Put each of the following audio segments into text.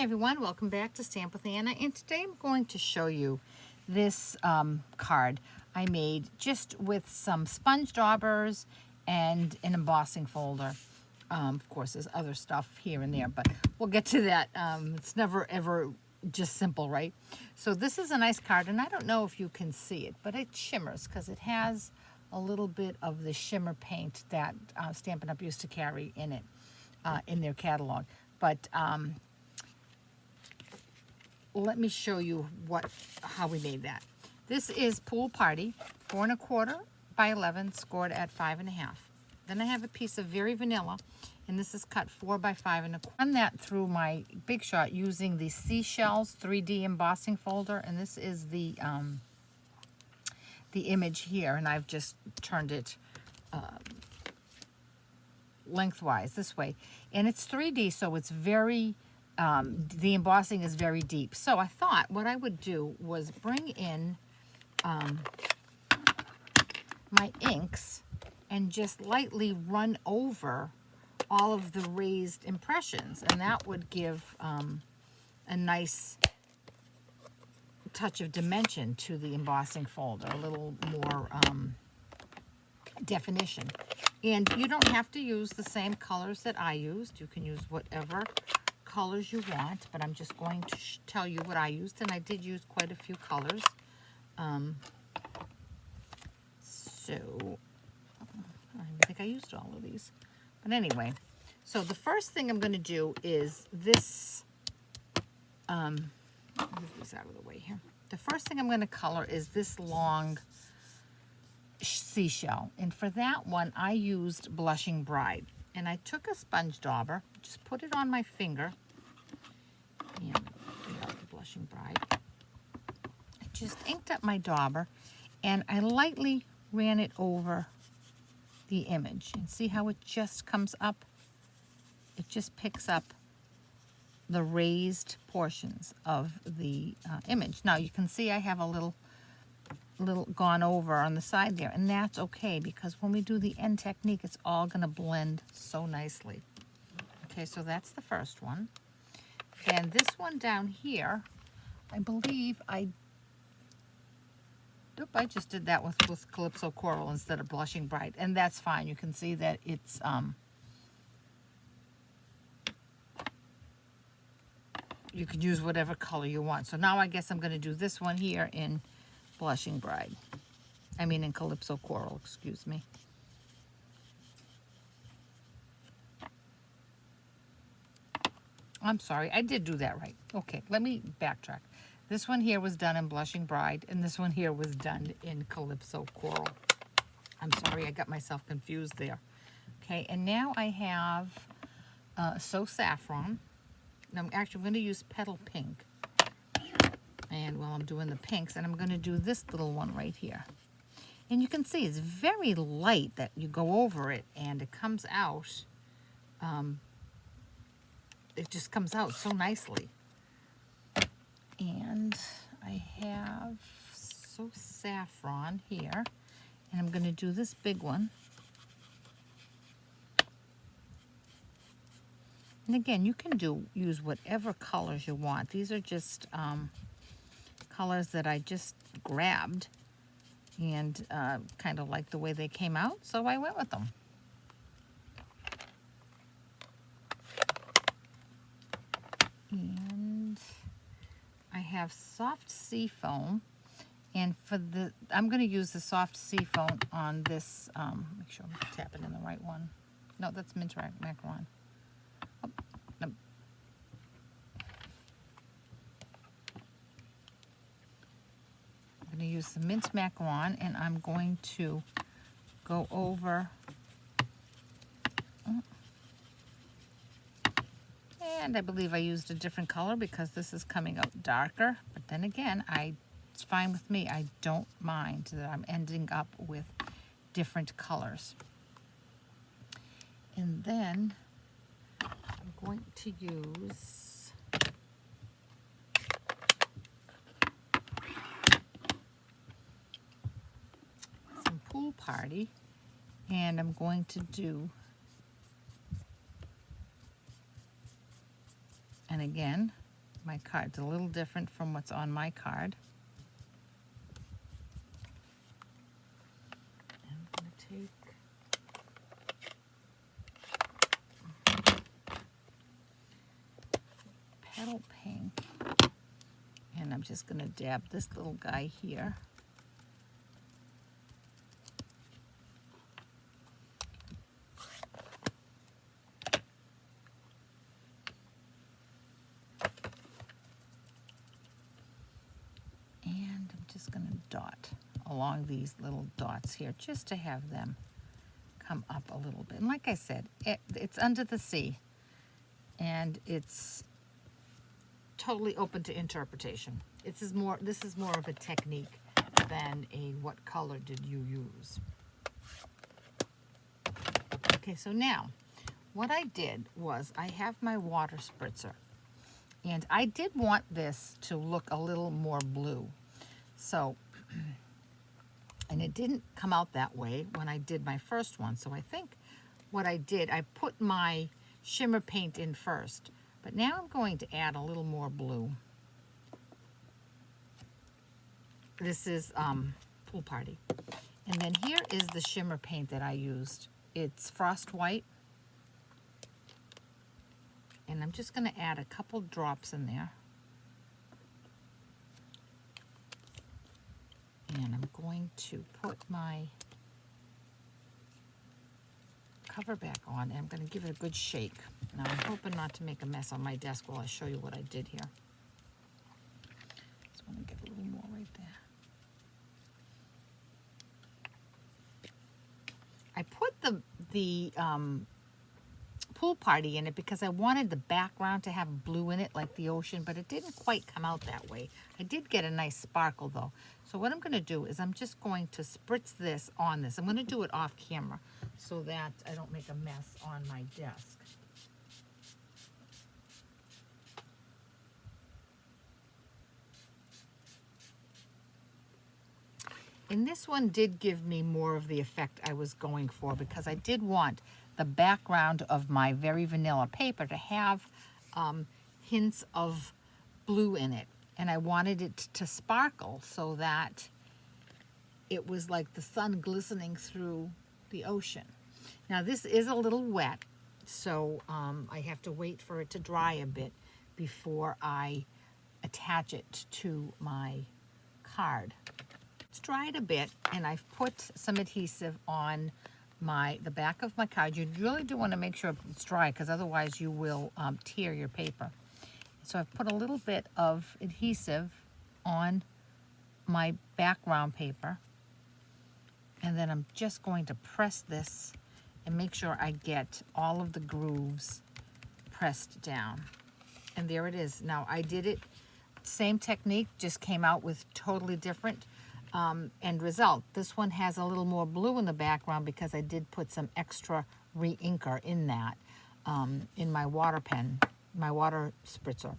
everyone, welcome back to Stamp with Anna, and today I'm going to show you this card I made just with some sponge daubers and an embossing folder. Of course, there's other stuff here and there, but we'll get to that. It's never ever just simple, right? So this is a nice card, and I don't know if you can see it, but it shimmers because it has a little bit of the shimmer paint that Stampin' Up! Used to carry in it, in their catalog. But let me show you how we made that. This is Pool Party, 4 1/4 by 11, scored at 5 1/2. Then I have a piece of Very Vanilla, and this is cut 4 by 5 1/4. I've done that through my Big Shot using the Seashells 3D embossing folder, and this is the image here, and I've just turned it lengthwise this way, and it's 3D, so it's very the embossing is very deep. So I thought what I would do was bring in my inks and just lightly run over all of the raised impressions, and that would give a nice touch of dimension to the embossing folder, a little more definition. And you don't have to use the same colors that I used. You can use whatever colors you want, but I'm just going to tell you what I used, and I did use quite a few colors. So I think I used all of these, but anyway, so the first thing I'm going to do is this. Move this out of the way here. The first thing I'm going to color is this long seashell, and for that one I used Blushing Bride, and I took a sponge dauber, just put it on my finger, and get out the Blushing Bride. I just inked up my dauber, and I lightly ran it over the image, and see how it just comes up? It just picks up the raised portions of the image. Now you can see I have a little gone over on the side there, and that's okay, because when we do the end technique, it's all going to blend so nicely. Okay, so that's the first one. And this one down here, I believe I just did that with Calypso Coral instead of Blushing Bride, and that's fine. You can see that it's you can use whatever color you want. So now I guess I'm going to do this one here in Blushing Bride. I mean in Calypso Coral, excuse me. I'm sorry, I did do that right. Okay, let me backtrack. This one here was done in Blushing Bride, and this one here was done in Calypso Coral. I'm sorry, I got myself confused there. Okay, and now I have So Saffron. And I'm actually going to use Petal Pink. And while I'm doing the pinks, and I'm going to do this little one right here. And you can see it's very light that you go over it, and it comes out, it just comes out so nicely. And I have So Saffron here, and I'm going to do this big one. And again, you can use whatever colors you want. These are just colors that I just grabbed and kind of like the way they came out, so I went with them. And I have Soft Sea Foam, and I'm going to use the Soft Sea Foam on this. Make sure I'm tapping in the right one. No, that's Mint Macaron. Oh, no. I'm going to use the Mint Macaron, and I'm going to go over. And I believe I used a different color because this is coming out darker. But then again, it's fine with me. I don't mind that I'm ending up with different colors. And then I'm going to use some Pool Party, and I'm going to do, and again, my card. It's a little different from what's on my card. And I'm going to take petal pink, and I'm just going to dab this little guy here. And I'm just going to dot along these little dots here just to have them come up a little bit. And like I said, it's under the sea, and it's totally open to interpretation. This is more of a technique than a what color did you use. Okay, so now what I did was I have my water spritzer, and I did want this to look a little more blue. So, and it didn't come out that way when I did my first one. So I think what I did, I put my shimmer paint in first, but now I'm going to add a little more blue. This is Pool Party. And then here is the shimmer paint that I used. It's Frost White. And I'm just going to add a couple drops in there. And I'm going to put my cover back on, and I'm going to give it a good shake. Now I'm hoping not to make a mess on my desk while I show you what I did here. Just want to get a little more right there. I put the Pool Party in it because I wanted the background to have blue in it like the ocean, but it didn't quite come out that way. I did get a nice sparkle though. So what I'm going to do is I'm just going to spritz this on this. I'm going to do it off camera so that I don't make a mess on my desk. And this one did give me more of the effect I was going for, because I did want the background of my very vanilla paper to have hints of blue in it. And I wanted it to sparkle so that it was like the sun glistening through the ocean. Now this is a little wet, so I have to wait for it to dry a bit before I attach it to my card. It's dried a bit, and I've put some adhesive on the back of my card. You really do want to make sure it's dry, because otherwise you will tear your paper. So I've put a little bit of adhesive on my background paper, and then I'm just going to press this and make sure I get all of the grooves pressed down. And there it is. Now I did it, same technique, just came out with totally different end result. This one has a little more blue in the background because I did put some extra reinker in that, in my water pen, my water spritzer.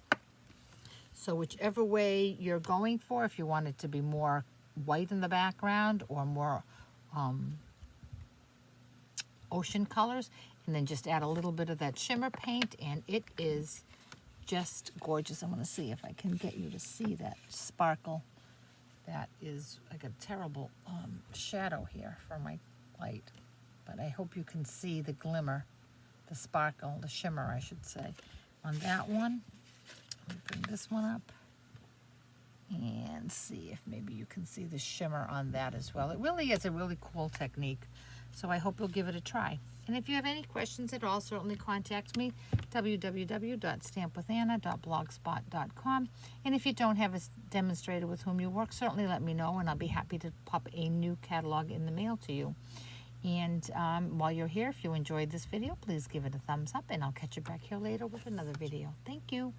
So whichever way you're going for, if you want it to be more white in the background or more ocean colors, and then just add a little bit of that shimmer paint, and it is just gorgeous. I'm going to see if I can get you to see that sparkle. That is, I got a terrible shadow here for my light, but I hope you can see the glimmer, the sparkle, the shimmer, I should say, on that one. Let me bring this one up and see if maybe you can see the shimmer on that as well. It really is a really cool technique, so I hope you'll give it a try. And if you have any questions at all, certainly contact me, www.stampwithanna.blogspot.com. And if you don't have a demonstrator with whom you work, certainly let me know, and I'll be happy to pop a new catalog in the mail to you. And while you're here, if you enjoyed this video, please give it a thumbs up, and I'll catch you back here later with another video. Thank you.